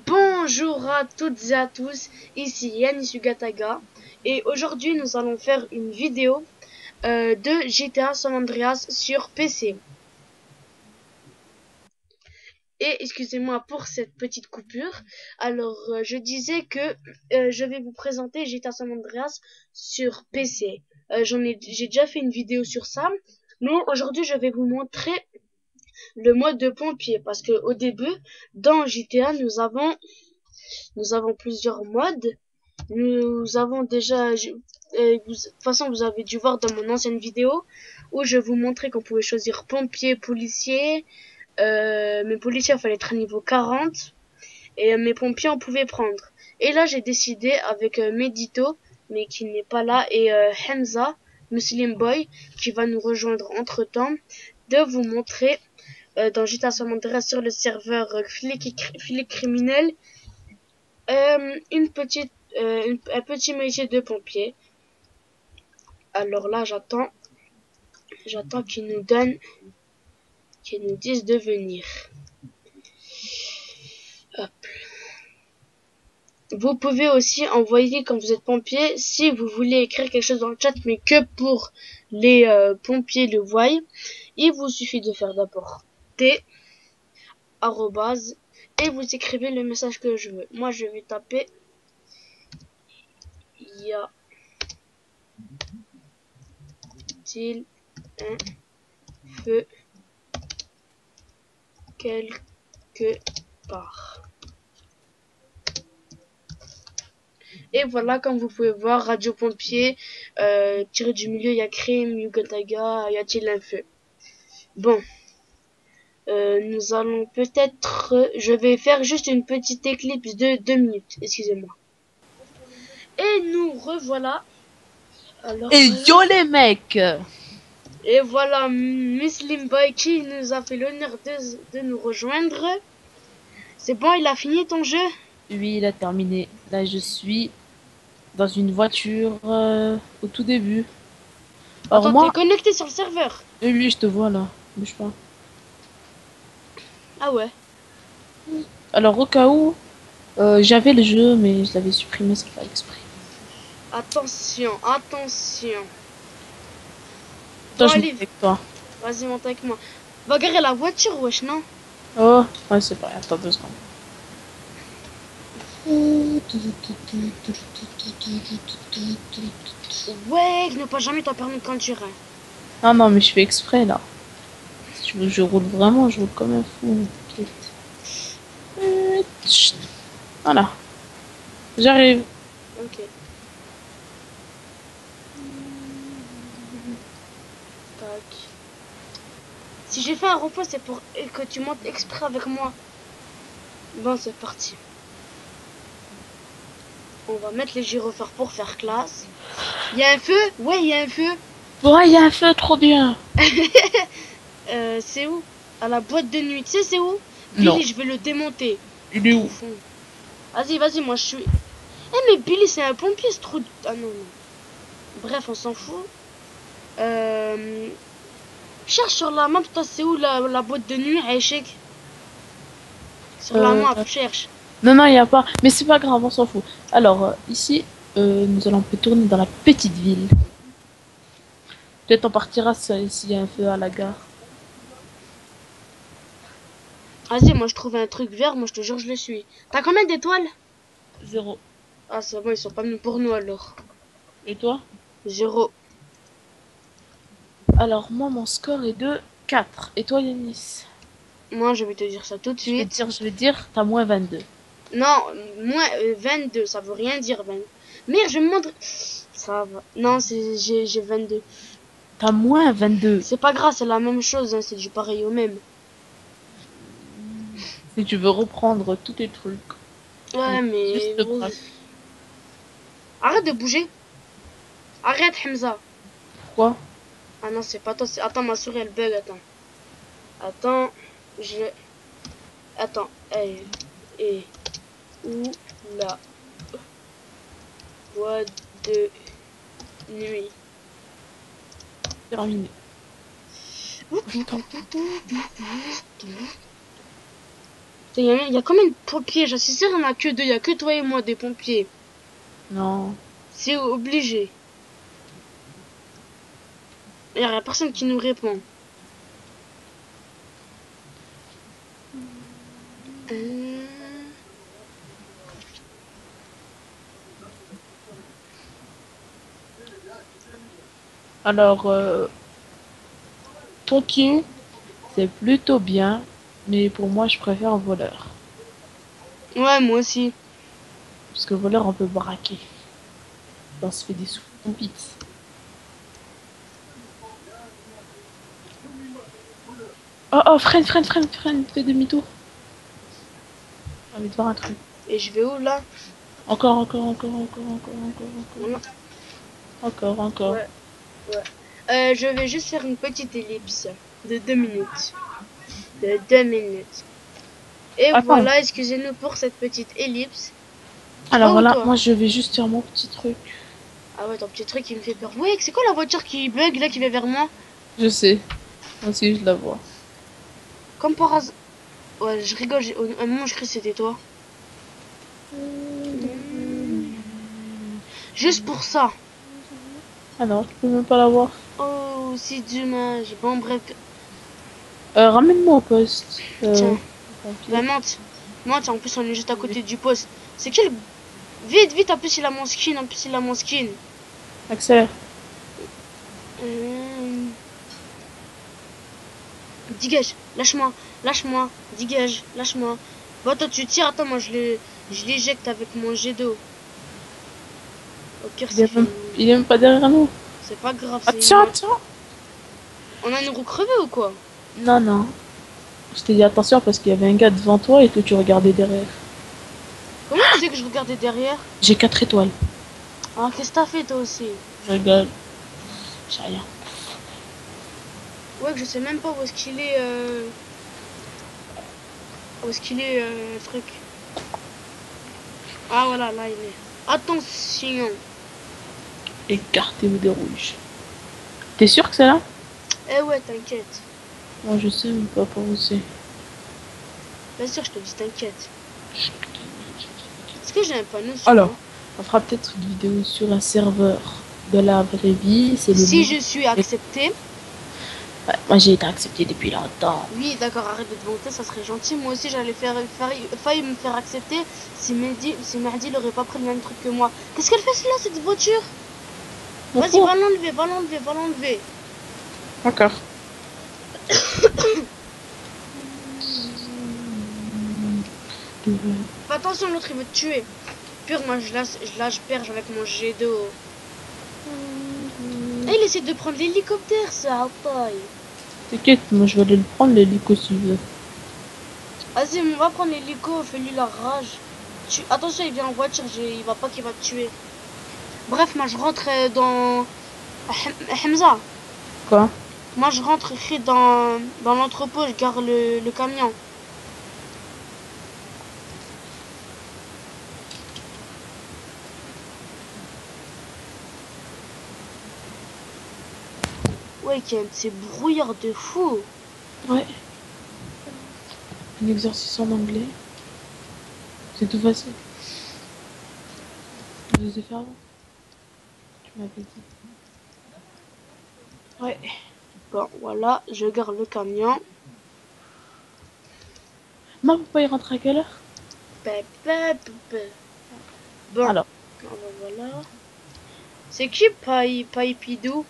Bonjour à toutes et à tous, ici Yannis Ugataga et aujourd'hui nous allons faire une vidéo de GTA San Andreas sur PC. Et excusez-moi pour cette petite coupure. Alors je disais que je vais vous présenter GTA San Andreas sur PC. J'ai déjà fait une vidéo sur ça, mais aujourd'hui je vais vous montrer le mode de pompier parce que au début dans GTA nous avons plusieurs modes. Nous avons déjà, de toute façon, vous avez dû voir dans mon ancienne vidéo où je vous montrais qu'on pouvait choisir pompier, policier. Mes policiers, il fallait être à niveau 40 et mes pompiers, on pouvait prendre. Et là, j'ai décidé avec Medito, mais qui n'est pas là, et Hamza, Muslim Boy, qui va nous rejoindre entre temps, de vous montrer dans GTA San Andreas sur le serveur flic criminel un petit métier de pompier. Alors là, j'attends qu'ils nous disent de venir. Hop. Vous pouvez aussi envoyer quand vous êtes pompier, si vous voulez écrire quelque chose dans le chat, mais que pour les pompiers le voient. Il vous suffit de faire d'abord T, arrobase, et vous écrivez le message que je veux. Moi, je vais taper y a-t-il un feu quelque part. Et voilà, comme vous pouvez voir, Radio Pompier, tiré du milieu, il y a Crime, Yugataga, y a-t-il un feu. Bon, nous allons peut-être... je vais faire juste une petite éclipse de 2 minutes, excusez-moi. Et nous revoilà. Alors, Et yo les mecs! et voilà Muslim Boy qui nous a fait l'honneur de nous rejoindre. C'est bon, il a fini ton jeu? Oui, il a terminé. Là, je suis dans une voiture au tout début. Alors Attends, t'es moi, connecté sur le serveur? oui, je te vois là. Bouge pas. Ah ouais. Alors au cas où, j'avais le jeu, mais je l'avais supprimé sans faire exprès. Attention, attention. Bon, Attends, je monte allez, avec toi. vas-y, monte avec moi. Va garer la voiture, wesh, non? Oh, ouais, c'est pas. Attends 2 secondes. Ouais, ne pas jamais ton permis de conduire. Ah non, mais je fais exprès là. Si tu veux, je roule vraiment, je roule comme un fou. Chut. Voilà, j'arrive. Ok. Tac. Si j'ai fait un repos, c'est pour que tu montes exprès avec moi. Bon, c'est parti. On va mettre les gyrophares pour faire classe. Il y a un feu? Ouais, il y a un feu. Ouais, il y a un feu, trop bien. C'est où? À la boîte de nuit. Tu sais, c'est où? Non, Billy, je vais le démonter. il est où? Bouffon. Vas-y, vas-y, moi je suis... Eh, mais Billy, c'est un pompier, ce trou de... Ah non, non. Bref, on s'en fout. Cherche sur la map, toi, c'est où la boîte de nuit, Aïchek? Sur la Euh, map, cherche. Non, non, il n'y a pas. Mais c'est pas grave, on s'en fout. Alors, ici, nous allons tourner dans la petite ville. Peut-être on partira s'il y a un feu à la gare. Vas-y, moi je trouve un truc vert, moi je te jure, je le suis. T'as combien d'étoiles? 0. Ah, c'est bon, ils sont pas venus pour nous alors. Et toi? 0. Alors, moi, mon score est de 4. Et toi, Yanis? Moi, je vais te dire ça tout de suite. Je vais dire, t'as moins 22. Non, moins 22, ça veut rien dire 20. Merde, je me montre. Ça va. Non, j'ai 22. T'as moins 22. C'est pas grave, c'est la même chose, hein, c'est du pareil au même. Si tu veux reprendre tous tes trucs. Ouais, mais... Juste le braque. Arrête de bouger. Arrête, Hamza. Pourquoi? Ah non, c'est pas toi. Attends, ma souris, elle bug, attends. Attends, je... Attends, et où la boîte de nuit? Terminé. Il y a combien de pompiers? J'en suis sûre, il n'y en a que deux. Il y a que toi et moi des pompiers. Non. C'est obligé. Il n'y a personne qui nous répond. Alors, pompier, c'est plutôt bien, mais pour moi, je préfère voleur. Ouais, moi aussi. Parce que voleur, on peut braquer. On se fait des sous vite. Oh, freine, fais demi-tour. J'ai envie de voir un truc. Et je vais où là? Encore. Voilà. Encore. Ouais. Je vais juste faire une petite ellipse de 2 minutes. De 2 minutes. Et Attends. voilà, excusez-nous pour cette petite ellipse. Alors Oh, voilà, toi. moi je vais juste faire mon petit truc. Ah ouais, ton petit truc qui me fait peur. Ouais, c'est quoi la voiture qui bug là, qui va vers moi? Je sais. Moi aussi je la vois. Comme par hasard. Ouais, je rigole, à un moment je crie que c'était toi. Juste pour ça. Ah non, tu peux même pas la voir. Oh, c'est dommage. Bon, bref. Ramène-moi au poste. Tiens, pompier. bah monte. Monte, en plus on est juste à côté du poste. C'est quel... Vite, vite, en plus il a mon skin, Accélère. Dégage, lâche-moi, dégage, lâche-moi. Bon, toi tu tires, attends, moi je l'éjecte avec mon jet d'eau. Au pire, c'est fini. Il est même pas derrière nous. C'est pas grave, Attention. On a une roue crevée ou quoi? Non. Je t'ai dit attention parce qu'il y avait un gars devant toi et que tu regardais derrière. Comment tu sais que je regardais derrière? J'ai 4 étoiles. Ah, qu'est-ce que t'as fait toi aussi? Je rigole. J'ai rien. Ouais, que je sais même pas où est-ce qu'il est. Où est-ce qu'il est, le truc? Ah, voilà, là il est. Attention! Écartez-vous des rouges. T'es sûr que c'est là? Eh ouais, t'inquiète. Moi je sais même pas par où c'est. Bien sûr, je te dis t'inquiète. Est-ce que j'ai un panneau sur Alors, moi? on fera peut-être une vidéo sur un serveur de la vraie vie. C'est le Si nom. je suis accepté. Ouais, moi j'ai été accepté depuis longtemps. Oui, d'accord, arrête de te vanter, ça serait gentil. Moi aussi, j'allais failli me faire accepter si Mehdi il aurait pas pris le même truc que moi. Qu'est-ce qu'elle fait là, cette voiture? Vas-y, va l'enlever. D'accord. Fais attention, l'autre il veut te tuer. Pur, moi je lâche perche avec mon jet d'eau. Et il essaie de prendre l'hélicoptère, ça, taille. T'inquiète, moi je vais aller le prendre l'hélico si tu veux. Vas-y, on va prendre l'hélico, fais-lui la rage. Attention, il vient en voiture, il va pas qu'il va te tuer. Bref, moi je rentre dans... Hamza. Quoi? Moi je rentre dans l'entrepôt, je gare le camion. Ouais, c'est brouillard de fou. Ouais. Un exercice en anglais. C'est tout facile. Je les ai fait avant. Tu m'avais dit. Ouais. Bon, voilà, je gare le camion. Maman, papa, il rentre à quelle heure? Bon, alors voilà. C'est qui Paipidou?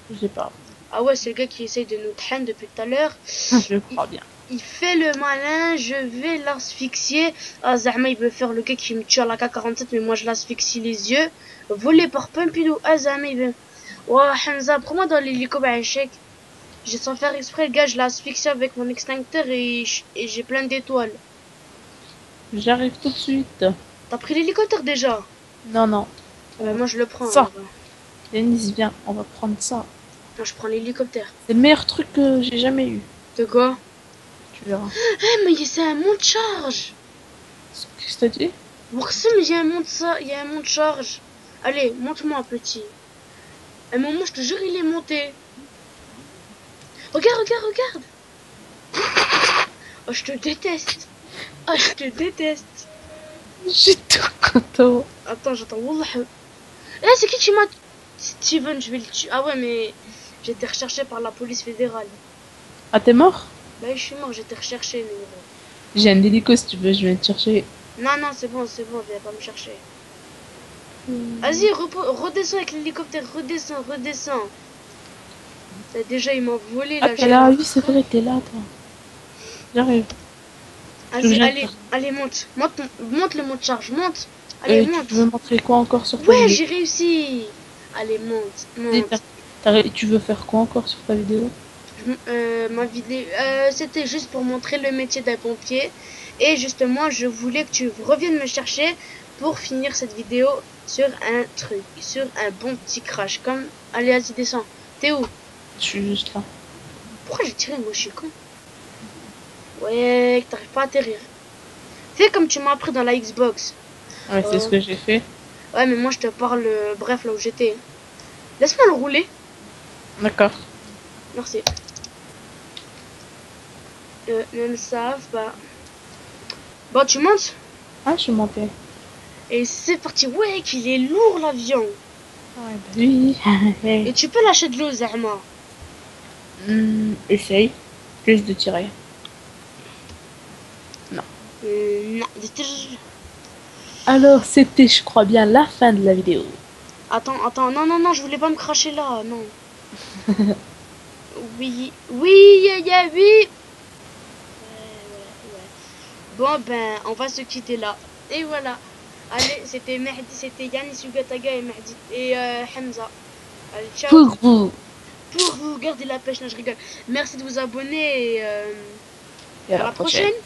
Je sais pas. Ah ouais, c'est le gars qui essaye de nous traîner depuis tout à l'heure. Je crois bien. Il fait le malin, je vais l'asphyxier. Ah, Zahma, il veut faire le gars qui me tue à la K-47, mais moi je l'asphyxie les yeux. Volé par Pompidou. Ah, Zahma, il veut... Ouah, Hamza, prends-moi dans l'hélico échec. J'ai sans faire exprès, le gars, je l'ai asphyxié avec mon extincteur et j'ai plein d'étoiles. J'arrive tout de suite. T'as pris l'hélicoptère déjà? Non. Moi je le prends. Ça. Alors. Denise, viens, on va prendre ça. Moi je prends l'hélicoptère. C'est le meilleur truc que j'ai jamais eu. De quoi? Tu verras. Eh, mais c'est un mont de charge. Qu'est-ce que t'as dit? Morsim, il y a un mont de charge. Allez, monte-moi, petit. À un moment, je te jure, il est monté. Regarde. Oh, je te déteste. Ah, je te déteste. Je suis tout content. Attends, j'attends. Wallah. Eh, c'est qui m'a... Steven, je vais le tuer. Ah ouais, mais j'ai été recherché par la police fédérale. Ah, t'es mort? Bah, je suis mort, j'ai été recherché, numéro. J'ai un hélico si tu veux, je viens te chercher. Non, non, c'est bon, viens pas me chercher. Vas-y, redescends avec l'hélicoptère, redescends. Déjà, il m'a volé, Ah, là, t'es là, oui, c'est vrai, t'es là, toi. J'arrive. Vas-y, allez, monte le mode charge, monte. Allez, monte. Tu veux montrer quoi encore sur ta Ouais, vidéo? j'ai réussi. Allez, monte. Tu veux faire quoi encore sur ta vidéo? Ma vidéo, c'était juste pour montrer le métier d'un pompier. Et justement, je voulais que tu reviennes me chercher pour finir cette vidéo sur un truc, sur un bon petit crash. Comme, allez, vas-y, descends. T'es où? Je suis juste là. Pourquoi j'ai tiré? Moi, je suis con. Ouais, que t'arrives pas à atterrir. Fais comme tu m'as appris dans la Xbox. Ouais, c'est ce que j'ai fait. Ouais, mais moi, je te parle, bref, là où j'étais. Laisse-moi le rouler. D'accord. Merci. Ne le savent pas. Bon, tu montes. Ah, je suis montée. Et c'est parti. Ouais, qu'il est lourd l'avion. Ouais, bah oui. Et tu peux lâcher de l'eau, Zahma. Essaye. Juste de tirer. Non. Non. Alors, c'était, je crois bien, la fin de la vidéo. Attends. Non, je voulais pas me cracher là. Non. Oui. Oui. Ouais. Bon, ben, on va se quitter là. Et voilà. Allez, c'était Yannis Sugataga et Mehdi et Hamza. Allez, ciao. Pour vous. Pour vous, gardez la pêche, là, je rigole. Merci de vous abonner et Et à à la la prochaine. prochaine.